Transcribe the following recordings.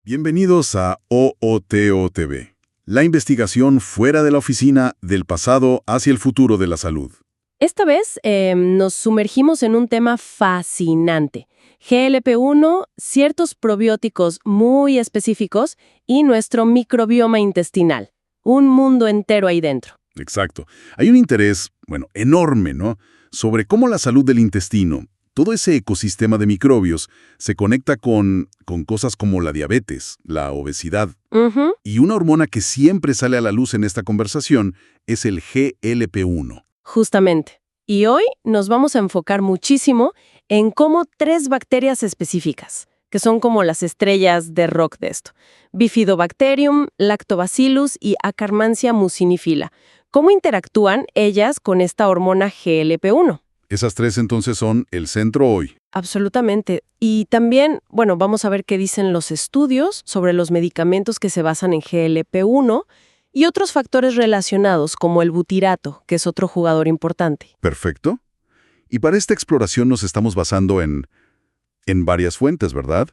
Bienvenidos a OOTOTV, la investigación fuera de la oficina del pasado hacia el futuro de la salud. Esta vez nos sumergimos en un tema fascinante. GLP-1, ciertos probióticos muy específicos y nuestro microbioma intestinal. Un mundo entero ahí dentro. Exacto. Hay un interés, enorme, ¿no?, sobre cómo la salud del intestino, todo ese ecosistema de microbios, se conecta con cosas como la diabetes, la obesidad. Ujú. Y una hormona que siempre sale a la luz en esta conversación es el GLP-1. Justamente. Y hoy nos vamos a enfocar muchísimo en cómo 3 bacterias específicas, que son como las estrellas de rock de esto, Bifidobacterium, Lactobacillus y Akkermansia mucinifila, cómo interactúan ellas con esta hormona GLP-1. Esas 3 entonces son el centro hoy. Absolutamente. Y también, vamos a ver qué dicen los estudios sobre los medicamentos que se basan en GLP-1 y otros factores relacionados como el butirato, que es otro jugador importante. Perfecto. Y para esta exploración nos estamos basando en varias fuentes, ¿verdad?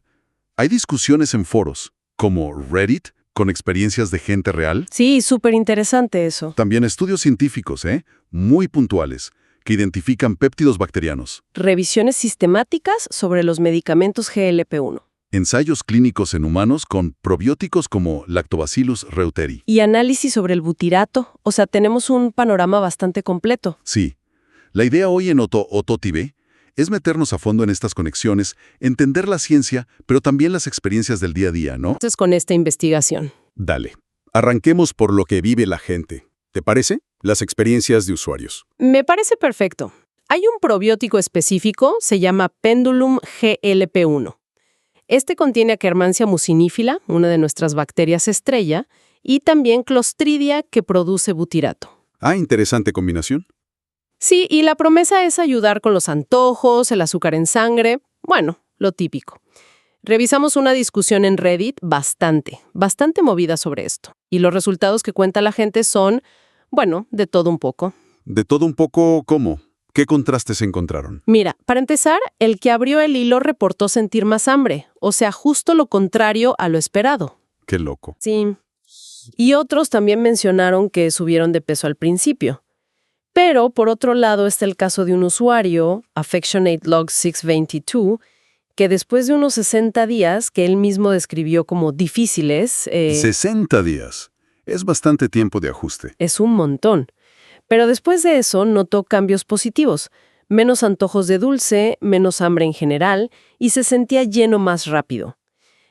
Hay discusiones en foros, como Reddit, con experiencias de gente real. Sí, súper interesante eso. También estudios científicos, muy puntuales, que identifican péptidos bacterianos. Revisiones sistemáticas sobre los medicamentos GLP-1. Ensayos clínicos en humanos con probióticos como Lactobacillus reuteri. Y análisis sobre el butirato. O sea, tenemos un panorama bastante completo. Sí. La idea hoy en OOTOTV es meternos a fondo en estas conexiones, entender la ciencia, pero también las experiencias del día a día, ¿no? Entonces, con esta investigación. Dale. Arranquemos por lo que vive la gente. ¿Te parece? Las experiencias de usuarios. Me parece perfecto. Hay un probiótico específico, se llama Pendulum GLP-1. Este contiene Akkermansia mucinifila, una de nuestras bacterias estrella, y también Clostridia, que produce butirato. Ah, interesante combinación. Sí, y la promesa es ayudar con los antojos, el azúcar en sangre, lo típico. Revisamos una discusión en Reddit bastante movida sobre esto. Y los resultados que cuenta la gente son, de todo un poco. ¿De todo un poco cómo? ¿Qué contrastes encontraron? Mira, para empezar, el que abrió el hilo reportó sentir más hambre, o sea, justo lo contrario a lo esperado. Qué loco. Sí. Y otros también mencionaron que subieron de peso al principio. Pero, por otro lado, está el caso de un usuario, AffectionateLog622, que después de unos 60 días, que él mismo describió como difíciles... 60 días. Es bastante tiempo de ajuste. Es un montón. Pero después de eso notó cambios positivos. Menos antojos de dulce, menos hambre en general, y se sentía lleno más rápido.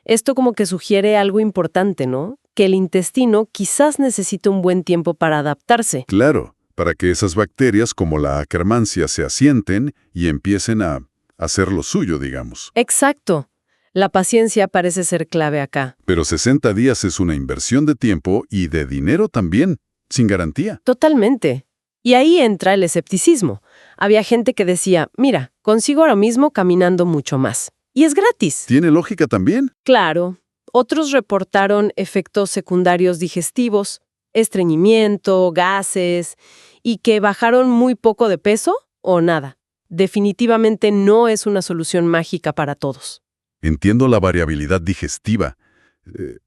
Esto como que sugiere algo importante, ¿no? Que el intestino quizás necesite un buen tiempo para adaptarse. Claro, para que esas bacterias como la Akkermansia se asienten y empiecen a hacer lo suyo, digamos. Exacto. La paciencia parece ser clave acá. Pero 60 días es una inversión de tiempo y de dinero también, sin garantía. Totalmente. Y ahí entra el escepticismo. Había gente que decía, mira, consigo ahora mismo caminando mucho más. Y es gratis. ¿Tiene lógica también? Claro. Otros reportaron efectos secundarios digestivos, estreñimiento, gases, y que bajaron muy poco de peso o nada. Definitivamente no es una solución mágica para todos. Entiendo la variabilidad digestiva.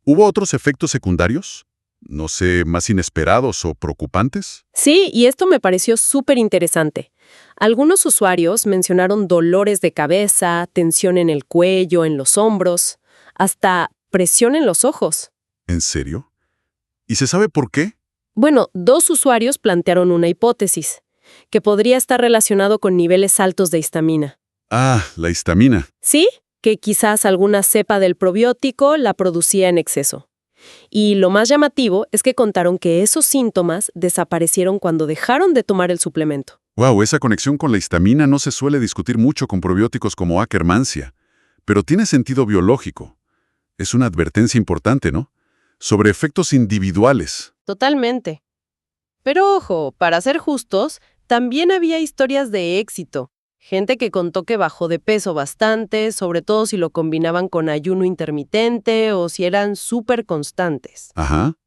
¿Hubo otros efectos secundarios? No sé, más inesperados o preocupantes. Sí, y esto me pareció súper interesante. Algunos usuarios mencionaron dolores de cabeza, tensión en el cuello, en los hombros, hasta presión en los ojos. ¿En serio? ¿Y se sabe por qué? 2 usuarios plantearon una hipótesis, que podría estar relacionado con niveles altos de histamina. Ah, la histamina. Sí, que quizás alguna cepa del probiótico la producía en exceso. Y lo más llamativo es que contaron que esos síntomas desaparecieron cuando dejaron de tomar el suplemento. Wow, esa conexión con la histamina no se suele discutir mucho con probióticos como Akkermansia, pero tiene sentido biológico. Es una advertencia importante, ¿no? Sobre efectos individuales. Totalmente. Pero ojo, para ser justos, también había historias de éxito. Gente que contó que bajó de peso bastante, sobre todo si lo combinaban con ayuno intermitente o si eran súper constantes. Ajá.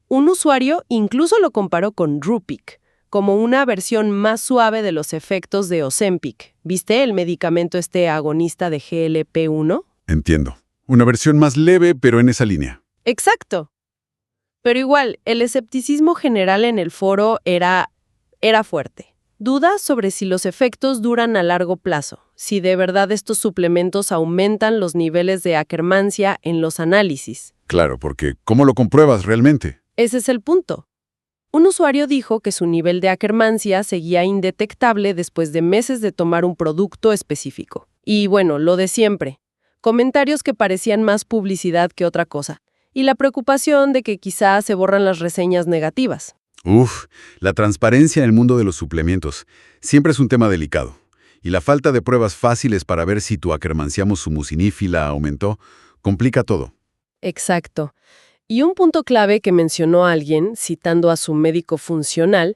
Un usuario incluso lo comparó con Rupic, como una versión más suave de los efectos de Ozempic. ¿Viste el medicamento agonista de GLP-1? Entiendo. Una versión más leve, pero en esa línea. Exacto. Pero igual, el escepticismo general en el foro era fuerte. Dudas sobre si los efectos duran a largo plazo, si de verdad estos suplementos aumentan los niveles de Akkermansia en los análisis. Claro, porque ¿cómo lo compruebas realmente? Ese es el punto. Un usuario dijo que su nivel de Akkermansia seguía indetectable después de meses de tomar un producto específico. Y bueno, lo de siempre. Comentarios que parecían más publicidad que otra cosa. Y la preocupación de que quizás se borran las reseñas negativas. Uf, la transparencia en el mundo de los suplementos siempre es un tema delicado. Y la falta de pruebas fáciles para ver si tu Akkermansia muscinífila aumentó complica todo. Exacto. Y un punto clave que mencionó alguien, citando a su médico funcional,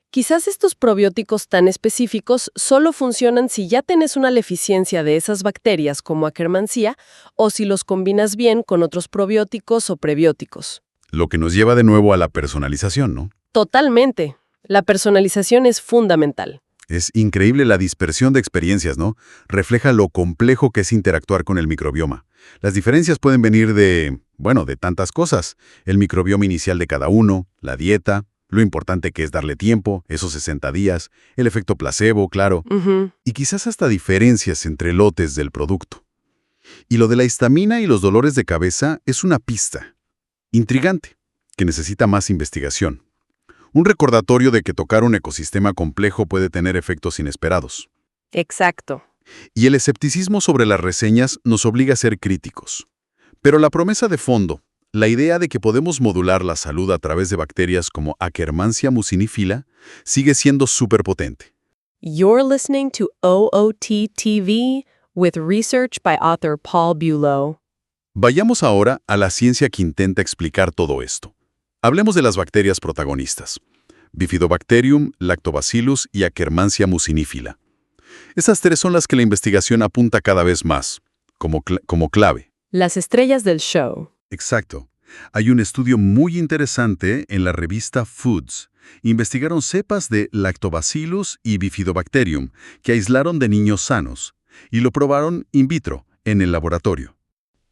quizás estos probióticos tan específicos solo funcionan si ya tenés una deficiencia de esas bacterias como Akkermansia o si los combinas bien con otros probióticos o prebióticos. Lo que nos lleva de nuevo a la personalización, ¿no? Totalmente. La personalización es fundamental. Es increíble la dispersión de experiencias, ¿no? Refleja lo complejo que es interactuar con el microbioma. Las diferencias pueden venir de tantas cosas. El microbioma inicial de cada uno, la dieta, lo importante que es darle tiempo, esos 60 días, el efecto placebo, claro, y quizás hasta diferencias entre lotes del producto. Y lo de la histamina y los dolores de cabeza es una pista intrigante, que necesita más investigación. Un recordatorio de que tocar un ecosistema complejo puede tener efectos inesperados. Exacto. Y el escepticismo sobre las reseñas nos obliga a ser críticos. Pero la promesa de fondo, la idea de que podemos modular la salud a través de bacterias como Akkermansia muscinifila, sigue siendo súper potente. You're listening to OOT TV with research by author Paul Bulow. Vayamos ahora a la ciencia que intenta explicar todo esto. Hablemos de las bacterias protagonistas: Bifidobacterium, Lactobacillus y Akkermansia muscinifila. Estas tres son las que la investigación apunta cada vez más, como clave. Las estrellas del show. Exacto. Hay un estudio muy interesante en la revista Foods. Investigaron cepas de Lactobacillus y Bifidobacterium que aislaron de niños sanos y lo probaron in vitro, en el laboratorio.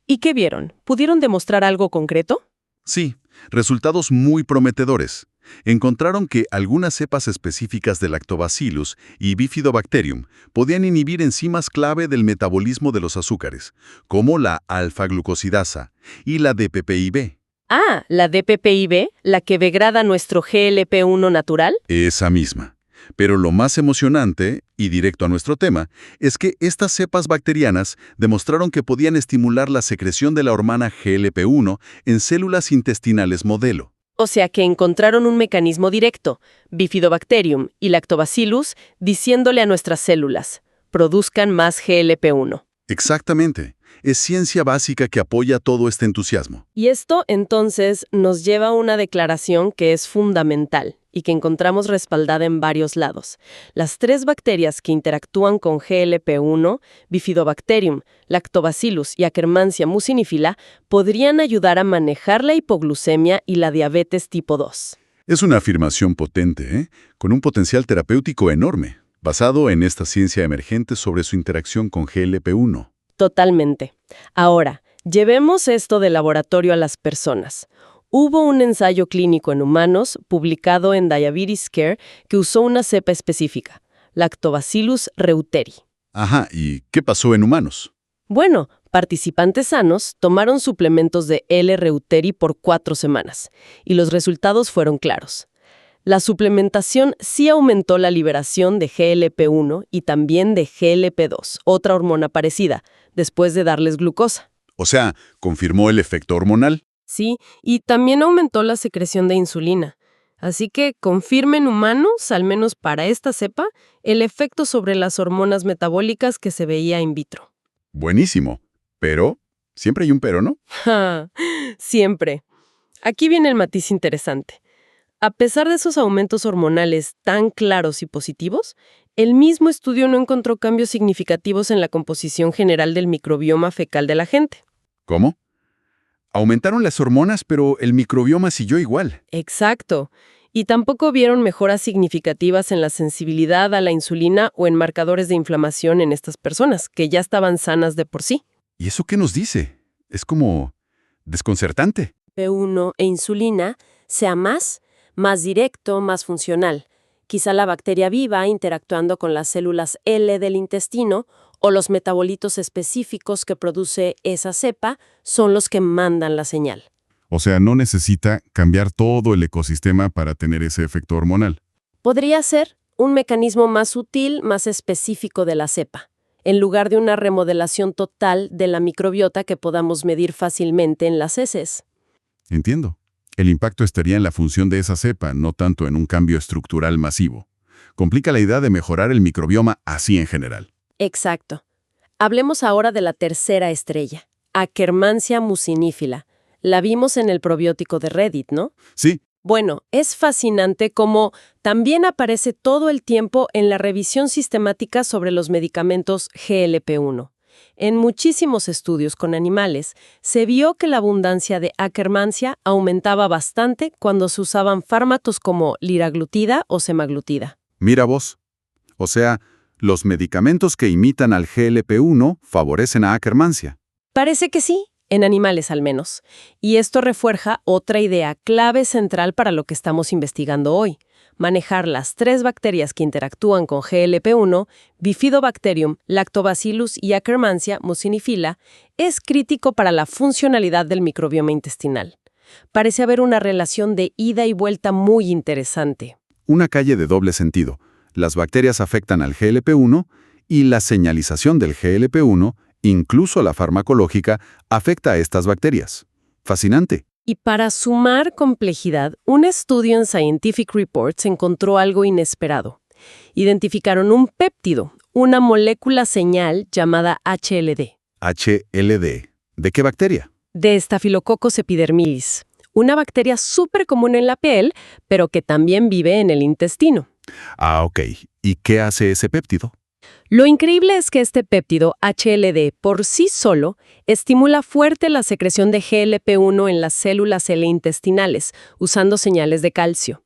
¿Y qué vieron? ¿Pudieron demostrar algo concreto? Sí, resultados muy prometedores. Encontraron que algunas cepas específicas de Lactobacillus y Bifidobacterium podían inhibir enzimas clave del metabolismo de los azúcares, como la alfa-glucosidasa y la DPPIB. Ah, la DPPIB, la que degrada nuestro GLP-1 natural. Esa misma. Pero lo más emocionante, y directo a nuestro tema, es que estas cepas bacterianas demostraron que podían estimular la secreción de la hormona GLP-1 en células intestinales modelo. O sea que encontraron un mecanismo directo, Bifidobacterium y Lactobacillus, diciéndole a nuestras células, produzcan más GLP-1. Exactamente. Es ciencia básica que apoya todo este entusiasmo. Y esto, entonces, nos lleva a una declaración que es fundamental y que encontramos respaldada en varios lados. Las tres bacterias que interactúan con GLP-1, Bifidobacterium, Lactobacillus y Akkermansia muscinifila, podrían ayudar a manejar la hipoglucemia y la diabetes tipo 2. Es una afirmación potente, con un potencial terapéutico enorme, basado en esta ciencia emergente sobre su interacción con GLP-1. Totalmente. Ahora, llevemos esto del laboratorio a las personas. Hubo un ensayo clínico en humanos, publicado en Diabetes Care, que usó una cepa específica, Lactobacillus reuteri. Ajá, ¿y qué pasó en humanos? Bueno, participantes sanos tomaron suplementos de L. reuteri por 4 semanas, y los resultados fueron claros. La suplementación sí aumentó la liberación de GLP-1 y también de GLP-2, otra hormona parecida, después de darles glucosa. O sea, ¿confirmó el efecto hormonal? Sí, y también aumentó la secreción de insulina. Así que confirma en humanos, al menos para esta cepa, el efecto sobre las hormonas metabólicas que se veía in vitro. Buenísimo. Pero, siempre hay un pero, ¿no? Siempre. Aquí viene el matiz interesante. A pesar de esos aumentos hormonales tan claros y positivos, el mismo estudio no encontró cambios significativos en la composición general del microbioma fecal de la gente. ¿Cómo? Aumentaron las hormonas, pero el microbioma siguió igual. Exacto. Y tampoco vieron mejoras significativas en la sensibilidad a la insulina o en marcadores de inflamación en estas personas, que ya estaban sanas de por sí. ¿Y eso qué nos dice? Es como desconcertante. P1 e insulina sea más directo, más funcional. Quizá la bacteria viva interactuando con las células L del intestino o los metabolitos específicos que produce esa cepa son los que mandan la señal. O sea, no necesita cambiar todo el ecosistema para tener ese efecto hormonal. Podría ser un mecanismo más sutil, más específico de la cepa, en lugar de una remodelación total de la microbiota que podamos medir fácilmente en las heces. Entiendo. El impacto estaría en la función de esa cepa, no tanto en un cambio estructural masivo. Complica la idea de mejorar el microbioma así en general. Exacto. Hablemos ahora de la tercera estrella, Akkermansia mucinífila. La vimos en el probiótico de Reddit, ¿no? Sí, Bueno, es fascinante cómo también aparece todo el tiempo en la revisión sistemática sobre los medicamentos GLP-1. En muchísimos estudios con animales, se vio que la abundancia de Akkermansia aumentaba bastante cuando se usaban fármacos como liraglutida o semaglutida. mira vos. O sea, los medicamentos que imitan al GLP-1 favorecen a Akkermansia. Parece que sí, en animales al menos. Y esto refuerza otra idea clave central para lo que estamos investigando hoy. Manejar las 3 bacterias que interactúan con GLP-1, Bifidobacterium, Lactobacillus y Akkermansia mucinifila, es crítico para la funcionalidad del microbioma intestinal. Parece haber una relación de ida y vuelta muy interesante. Una calle de doble sentido. Las bacterias afectan al GLP-1 y la señalización del GLP-1, incluso la farmacológica, afecta a estas bacterias. Fascinante. Y para sumar complejidad, un estudio en Scientific Reports encontró algo inesperado. Identificaron un péptido, una molécula señal llamada HLD. HLD. ¿De qué bacteria? De Staphylococcus epidermidis, una bacteria súper común en la piel, pero que también vive en el intestino. Ah, ok. ¿Y qué hace ese péptido? Lo increíble es que este péptido HLD por sí solo estimula fuerte la secreción de GLP-1 en las células L intestinales, usando señales de calcio.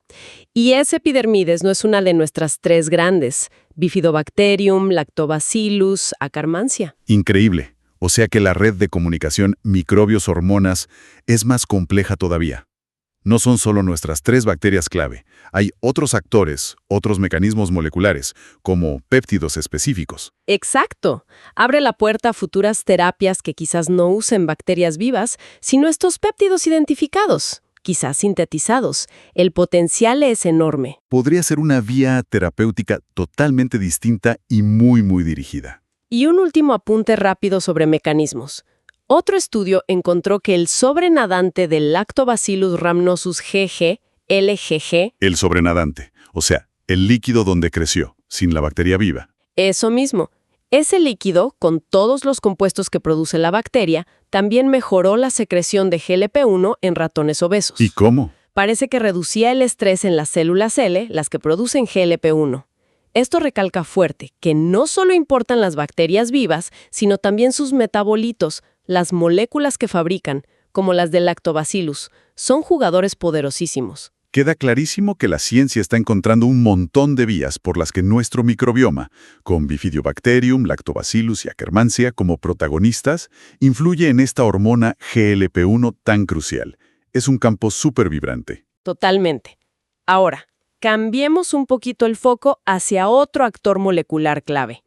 Y ese epidermides no es una de nuestras 3 grandes, Bifidobacterium, Lactobacillus, Akkermansia. Increíble. O sea que la red de comunicación microbios-hormonas es más compleja todavía. No son solo nuestras 3 bacterias clave. Hay otros actores, otros mecanismos moleculares, como péptidos específicos. Exacto. Abre la puerta a futuras terapias que quizás no usen bacterias vivas, sino estos péptidos identificados, quizás sintetizados. El potencial es enorme. Podría ser una vía terapéutica totalmente distinta y muy dirigida. Y un último apunte rápido sobre mecanismos. Otro estudio encontró que el sobrenadante del Lactobacillus rhamnosus GG, LGG, El sobrenadante, o sea, el líquido donde creció, sin la bacteria viva. eso mismo. Ese líquido, con todos los compuestos que produce la bacteria, también mejoró la secreción de GLP-1 en ratones obesos. ¿Y cómo? Parece que reducía el estrés en las células L, las que producen GLP-1. Esto recalca fuerte que no solo importan las bacterias vivas, sino también sus metabolitos, las moléculas que fabrican, como las del Lactobacillus, son jugadores poderosísimos. Queda clarísimo que la ciencia está encontrando un montón de vías por las que nuestro microbioma, con Bifidobacterium, Lactobacillus y Akkermansia como protagonistas, influye en esta hormona GLP-1 tan crucial. Es un campo súper vibrante. Totalmente. Ahora, cambiemos un poquito el foco hacia otro actor molecular clave,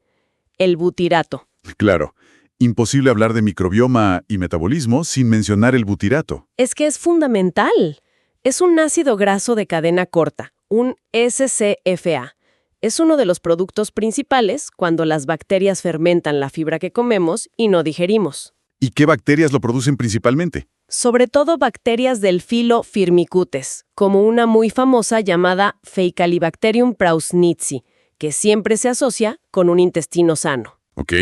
el butirato. Claro, imposible hablar de microbioma y metabolismo sin mencionar el butirato. Es que es fundamental. Es un ácido graso de cadena corta, un SCFA. Es uno de los productos principales cuando las bacterias fermentan la fibra que comemos y no digerimos. ¿Y qué bacterias lo producen principalmente? Sobre todo bacterias del filo Firmicutes, como una muy famosa llamada Faecalibacterium prausnitzii, que siempre se asocia con un intestino sano. ¿Ok?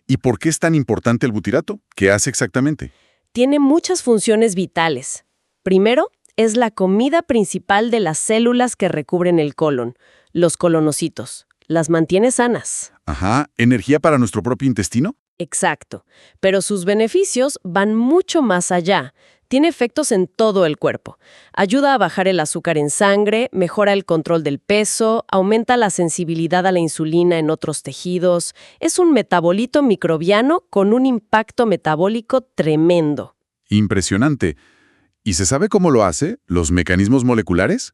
¿Y por qué es tan importante el butirato? ¿Qué hace exactamente? Tiene muchas funciones vitales. Primero, es la comida principal de las células que recubren el colon, los colonocitos. Las mantiene sanas. Ajá, ¿energía para nuestro propio intestino? Exacto. Pero sus beneficios van mucho más allá. Tiene efectos en todo el cuerpo. Ayuda a bajar el azúcar en sangre, mejora el control del peso, aumenta la sensibilidad a la insulina en otros tejidos. Es un metabolito microbiano con un impacto metabólico tremendo. Impresionante. ¿Y se sabe cómo lo hace? ¿Los mecanismos moleculares?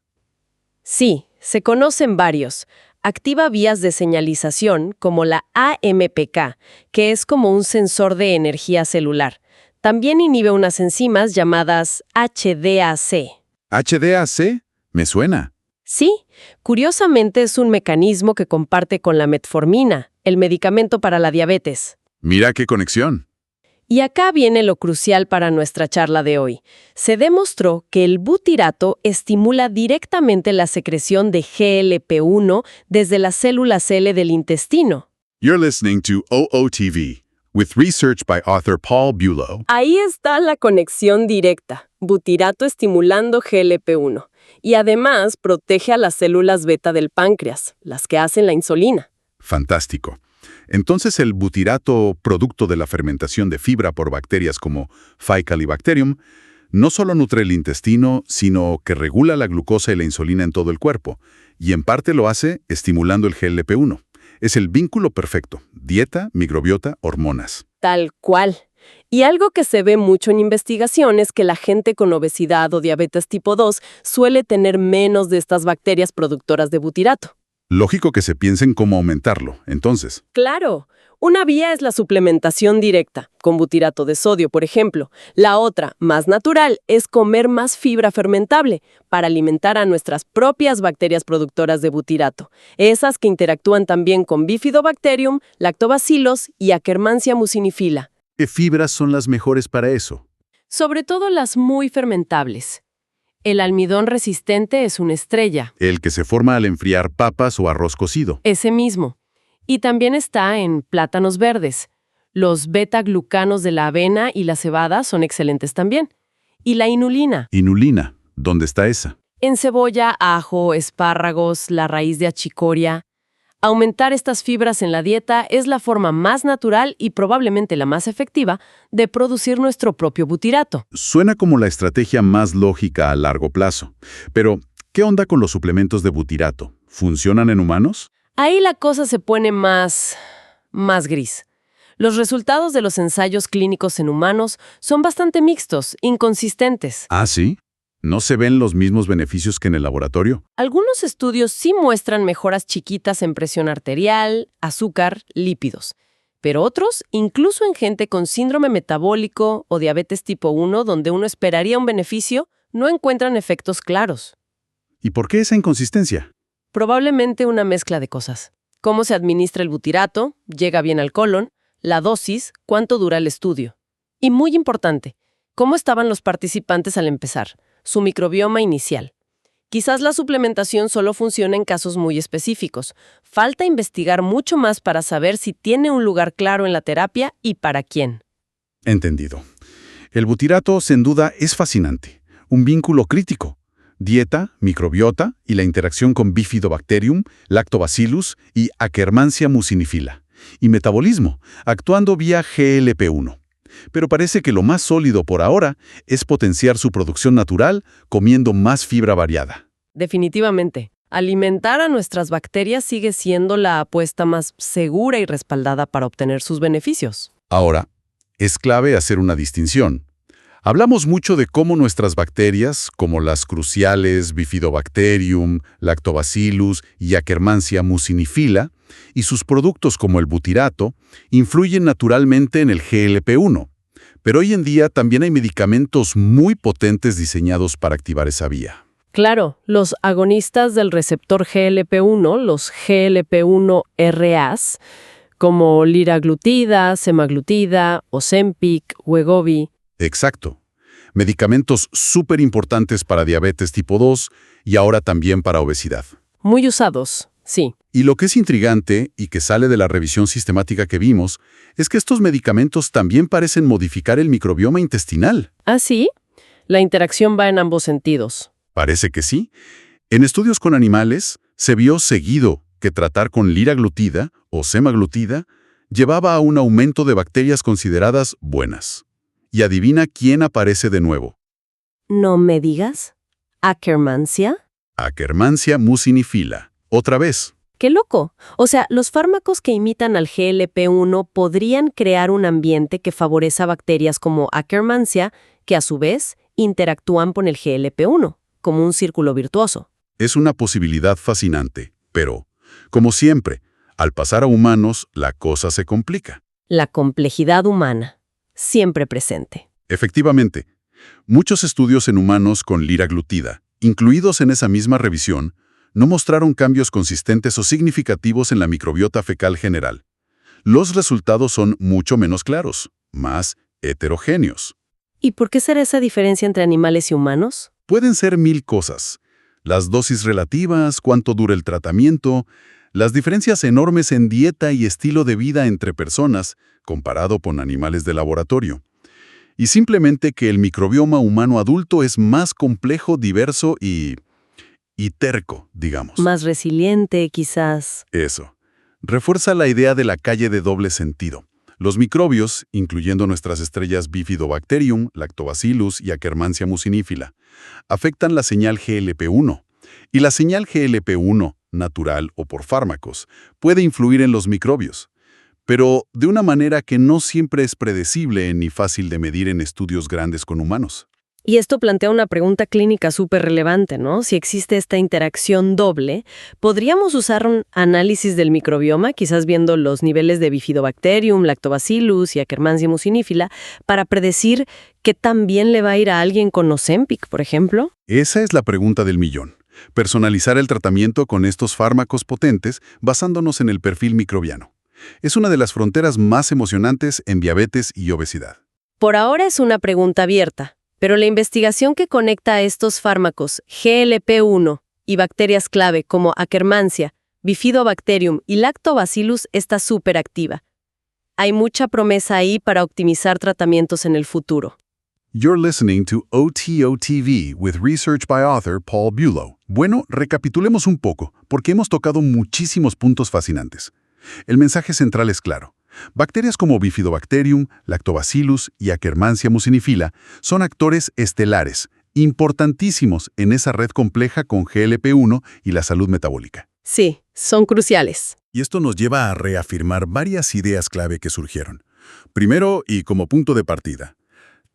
Sí, se conocen varios. Activa vías de señalización como la AMPK, que es como un sensor de energía celular. También inhibe unas enzimas llamadas HDAC. ¿HDAC? Me suena. Sí, curiosamente es un mecanismo que comparte con la metformina, el medicamento para la diabetes. Mira qué conexión. Y acá viene lo crucial para nuestra charla de hoy. Se demostró que el butirato estimula directamente la secreción de GLP-1 desde las células L del intestino. You're listening to OOTV, with research by author Paul Bulow. Ahí está la conexión directa. Butirato estimulando GLP-1. Y además protege a las células beta del páncreas, las que hacen la insulina. Fantástico. Entonces el butirato, producto de la fermentación de fibra por bacterias como Faecalibacterium, no solo nutre el intestino, sino que regula la glucosa y la insulina en todo el cuerpo, y en parte lo hace estimulando el GLP-1. Es el vínculo perfecto: dieta, microbiota, hormonas. Tal cual. Y algo que se ve mucho en investigación es que la gente con obesidad o diabetes tipo 2 suele tener menos de estas bacterias productoras de butirato. Lógico que se piense en cómo aumentarlo, entonces. Claro, una vía es la suplementación directa, con butirato de sodio, por ejemplo. La otra, más natural, es comer más fibra fermentable para alimentar a nuestras propias bacterias productoras de butirato, esas que interactúan también con Bifidobacterium, Lactobacillus y Akkermansia mucinifila. ¿Qué fibras son las mejores para eso? Sobre todo las muy fermentables. El almidón resistente es una estrella. El que se forma al enfriar papas o arroz cocido. Ese mismo. Y también está en plátanos verdes. Los beta-glucanos de la avena y la cebada son excelentes también. Y la inulina. Inulina, ¿dónde está esa? En cebolla, ajo, espárragos, la raíz de achicoria. Aumentar estas fibras en la dieta es la forma más natural y probablemente la más efectiva de producir nuestro propio butirato. Suena como la estrategia más lógica a largo plazo. Pero, ¿qué onda con los suplementos de butirato? ¿Funcionan en humanos? Ahí la cosa se pone más gris. Los resultados de los ensayos clínicos en humanos son bastante mixtos, inconsistentes. ¿Ah, sí? ¿No se ven los mismos beneficios que en el laboratorio? Algunos estudios sí muestran mejoras chiquitas en presión arterial, azúcar, lípidos. Pero otros, incluso en gente con síndrome metabólico o diabetes tipo 1, donde uno esperaría un beneficio, no encuentran efectos claros. ¿Y por qué esa inconsistencia? Probablemente una mezcla de cosas. Cómo se administra el butirato, llega bien al colon, la dosis, cuánto dura el estudio. Y muy importante, cómo estaban los participantes al empezar, su microbioma inicial. Quizás la suplementación solo funciona en casos muy específicos. Falta investigar mucho más para saber si tiene un lugar claro en la terapia y para quién. Entendido. El butirato, sin duda, es fascinante. Un vínculo crítico. Dieta, microbiota y la interacción con Bifidobacterium, Lactobacillus y Akkermansia mucinifila. Y metabolismo, actuando vía GLP-1. Pero parece que lo más sólido por ahora es potenciar su producción natural comiendo más fibra variada. Definitivamente. Alimentar a nuestras bacterias sigue siendo la apuesta más segura y respaldada para obtener sus beneficios. Ahora, es clave hacer una distinción. Hablamos mucho de cómo nuestras bacterias, como las cruciales Bifidobacterium, Lactobacillus y Akkermansia mucinifila, y sus productos como el butirato, influyen naturalmente en el GLP-1. Pero hoy en día también hay medicamentos muy potentes diseñados para activar esa vía. Claro, los agonistas del receptor GLP-1, los GLP-1-RAs, como liraglutida, semaglutida, Ozempic, Wegovy. Exacto. Medicamentos súper importantes para diabetes tipo 2 y ahora también para obesidad. Muy usados, sí. Y lo que es intrigante y que sale de la revisión sistemática que vimos es que estos medicamentos también parecen modificar el microbioma intestinal. ¿Ah, sí? La interacción va en ambos sentidos. Parece que sí. En estudios con animales se vio seguido que tratar con liraglutida o semaglutida llevaba a un aumento de bacterias consideradas buenas. Y adivina quién aparece de nuevo. No me digas. ¿Akkermansia? Akkermansia mucinifila. Otra vez. ¡Qué loco! O sea, los fármacos que imitan al GLP-1 podrían crear un ambiente que favorece a bacterias como Akkermansia, que a su vez interactúan con el GLP-1, como un círculo virtuoso. Es una posibilidad fascinante, pero, como siempre, al pasar a humanos, la cosa se complica. La complejidad humana, siempre presente. Efectivamente, muchos estudios en humanos con liraglutida, incluidos en esa misma revisión, no mostraron cambios consistentes o significativos en la microbiota fecal general. Los resultados son mucho menos claros, más heterogéneos. ¿Y por qué será esa diferencia entre animales y humanos? Pueden ser mil cosas. Las dosis relativas, cuánto dura el tratamiento, las diferencias enormes en dieta y estilo de vida entre personas, comparado con animales de laboratorio. Y simplemente que el microbioma humano adulto es más complejo, diverso y terco, digamos. Más resiliente, quizás. Eso. Refuerza la idea de la calle de doble sentido. Los microbios, incluyendo nuestras estrellas Bifidobacterium, Lactobacillus y Akkermansia mucinifila, afectan la señal GLP-1. Y la señal GLP-1, natural o por fármacos, puede influir en los microbios, pero de una manera que no siempre es predecible ni fácil de medir en estudios grandes con humanos. Y esto plantea una pregunta clínica súper relevante, ¿no? Si existe esta interacción doble, ¿podríamos usar un análisis del microbioma, quizás viendo los niveles de Bifidobacterium, Lactobacillus y Akkermansia mucinifila, para predecir qué tan bien le va a ir a alguien con Ozempic, por ejemplo? Esa es la pregunta del millón. Personalizar el tratamiento con estos fármacos potentes basándonos en el perfil microbiano. Es una de las fronteras más emocionantes en diabetes y obesidad. Por ahora es una pregunta abierta. Pero la investigación que conecta a estos fármacos GLP-1 y bacterias clave como Akkermansia, Bifidobacterium y Lactobacillus está súper activa. Hay mucha promesa ahí para optimizar tratamientos en el futuro. You're listening to OTOTV with research by author Paul Bulow. Bueno, recapitulemos un poco, porque hemos tocado muchísimos puntos fascinantes. El mensaje central es claro. Bacterias como Bifidobacterium, Lactobacillus y Akkermansia mucinifila son actores estelares, importantísimos en esa red compleja con GLP-1 y la salud metabólica. Sí, son cruciales. Y esto nos lleva a reafirmar varias ideas clave que surgieron. Primero, y como punto de partida,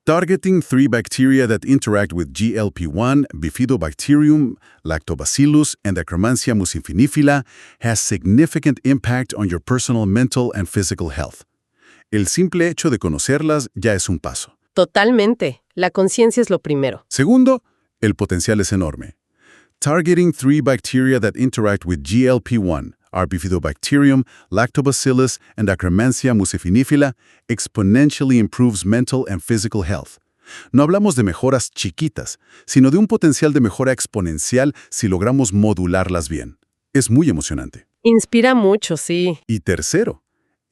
targeting 3 bacteria that interact with GLP-1, Bifidobacterium, Lactobacillus, and Akkermansia mucinifila has significant impact on your personal, mental, and physical health. El simple hecho de conocerlas ya es un paso. Totalmente. La conciencia es lo primero. Segundo, el potencial es enorme. Targeting 3 bacteria that interact with GLP-1, are Bifidobacterium, Lactobacillus, and Akkermansia mucinifila, exponentially improves mental and physical health. No hablamos de mejoras chiquitas, sino de un potencial de mejora exponencial si logramos modularlas bien. Es muy emocionante. Inspira mucho, sí. Y tercero,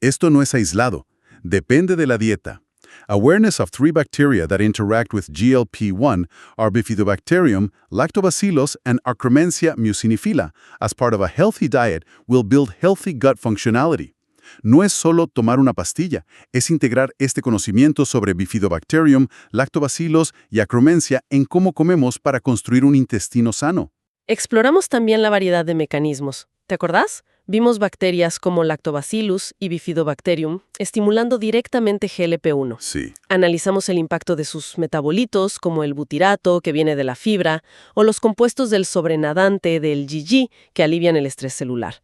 esto no es aislado. Depende de la dieta. Awareness of 3 bacteria that interact with GLP-1 are Bifidobacterium, Lactobacillus, and Akkermansia mucinifila as part of a healthy diet will build healthy gut functionality. No es solo tomar una pastilla, es integrar este conocimiento sobre Bifidobacterium, Lactobacillus y Akkermansia en cómo comemos para construir un intestino sano. Exploramos también la variedad de mecanismos. ¿Te acordás? Vimos bacterias como Lactobacillus y Bifidobacterium estimulando directamente GLP-1. Sí. Analizamos el impacto de sus metabolitos, como el butirato, que viene de la fibra, o los compuestos del sobrenadante del GG, que alivian el estrés celular.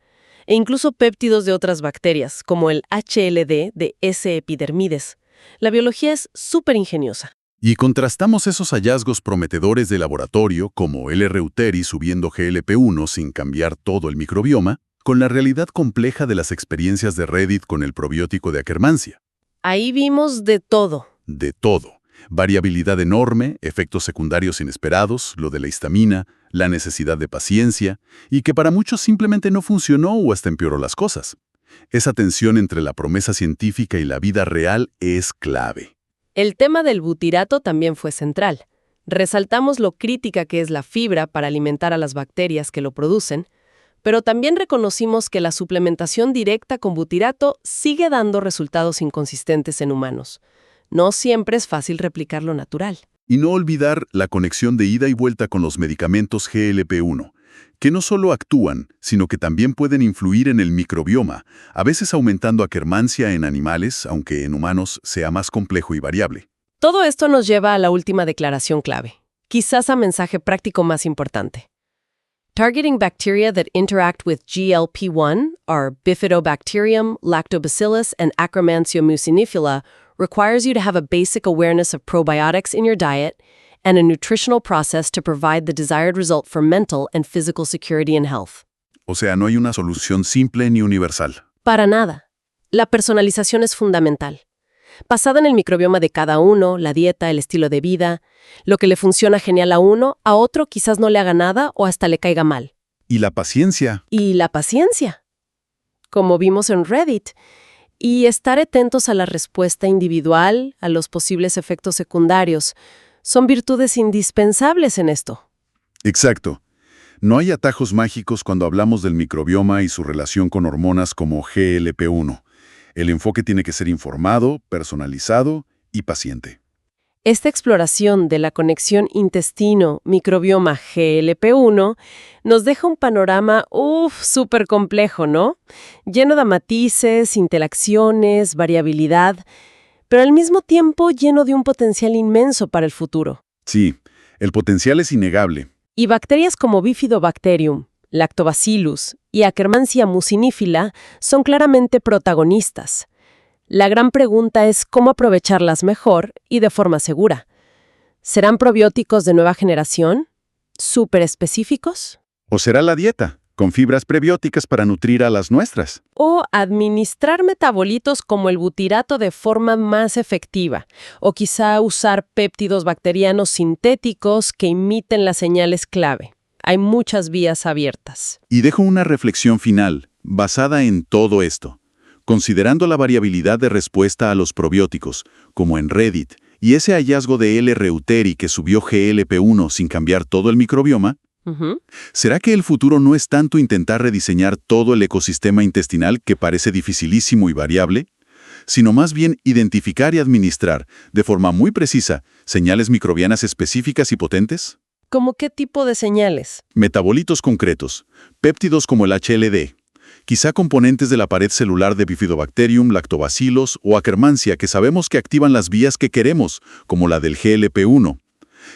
E incluso péptidos de otras bacterias, como el HLD de S. epidermides. La biología es súper ingeniosa. Y contrastamos esos hallazgos prometedores de laboratorio, como L. reuteri subiendo GLP-1 sin cambiar todo el microbioma, con la realidad compleja de las experiencias de Reddit con el probiótico de Akkermansia. Ahí vimos de todo. De todo. Variabilidad enorme, efectos secundarios inesperados, lo de la histamina, la necesidad de paciencia, y que para muchos simplemente no funcionó o hasta empeoró las cosas. Esa tensión entre la promesa científica y la vida real es clave. El tema del butirato también fue central. Resaltamos lo crítica que es la fibra para alimentar a las bacterias que lo producen, pero también reconocimos que la suplementación directa con butirato sigue dando resultados inconsistentes en humanos. No siempre es fácil replicar lo natural. Y no olvidar la conexión de ida y vuelta con los medicamentos GLP-1, que no solo actúan, sino que también pueden influir en el microbioma, a veces aumentando Akkermansia en animales, aunque en humanos sea más complejo y variable. Todo esto nos lleva a la última declaración clave, quizás a mensaje práctico más importante. Targeting bacteria that interact with GLP-1, or Bifidobacterium, Lactobacillus, and Akkermansia mucinifera, requires you to have a basic awareness of probiotics in your diet and a nutritional process to provide the desired result for mental and physical security and health. O sea, no hay una solución simple ni universal. Para nada. La personalización es fundamental. Basada en el microbioma de cada uno, la dieta, el estilo de vida, lo que le funciona genial a uno, a otro quizás no le haga nada o hasta le caiga mal. Y la paciencia. Y la paciencia, como vimos en Reddit, y estar atentos a la respuesta individual, a los posibles efectos secundarios, son virtudes indispensables en esto. Exacto. No hay atajos mágicos cuando hablamos del microbioma y su relación con hormonas como GLP-1. El enfoque tiene que ser informado, personalizado y paciente. Esta exploración de la conexión intestino-microbioma-GLP-1 nos deja un panorama, súper complejo, ¿no? Lleno de matices, interacciones, variabilidad, pero al mismo tiempo lleno de un potencial inmenso para el futuro. Sí, el potencial es innegable. Y bacterias como Bifidobacterium, Lactobacillus y Akkermansia mucinifera son claramente protagonistas. La gran pregunta es cómo aprovecharlas mejor y de forma segura. ¿Serán probióticos de nueva generación? ¿Súper específicos? ¿O será la dieta, con fibras prebióticas para nutrir a las nuestras? ¿O administrar metabolitos como el butirato de forma más efectiva? ¿O quizá usar péptidos bacterianos sintéticos que imiten las señales clave? Hay muchas vías abiertas. Y dejo una reflexión final, basada en todo esto. Considerando la variabilidad de respuesta a los probióticos, como en Reddit, y ese hallazgo de L. reuteri que subió GLP-1 sin cambiar todo el microbioma, ¿será que el futuro no es tanto intentar rediseñar todo el ecosistema intestinal que parece dificilísimo y variable, sino más bien identificar y administrar, de forma muy precisa, señales microbianas específicas y potentes? ¿Cómo qué tipo de señales? Metabolitos concretos, péptidos como el HLD, quizá componentes de la pared celular de Bifidobacterium, Lactobacillus o Akkermansia que sabemos que activan las vías que queremos, como la del GLP-1.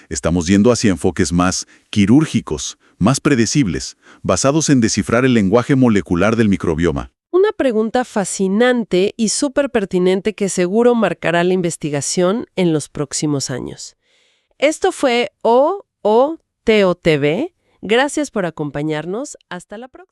Estamos yendo hacia enfoques más quirúrgicos, más predecibles, basados en descifrar el lenguaje molecular del microbioma. Una pregunta fascinante y súper pertinente que seguro marcará la investigación en los próximos años. Esto fue OOTOTV. Gracias por acompañarnos. Hasta la próxima.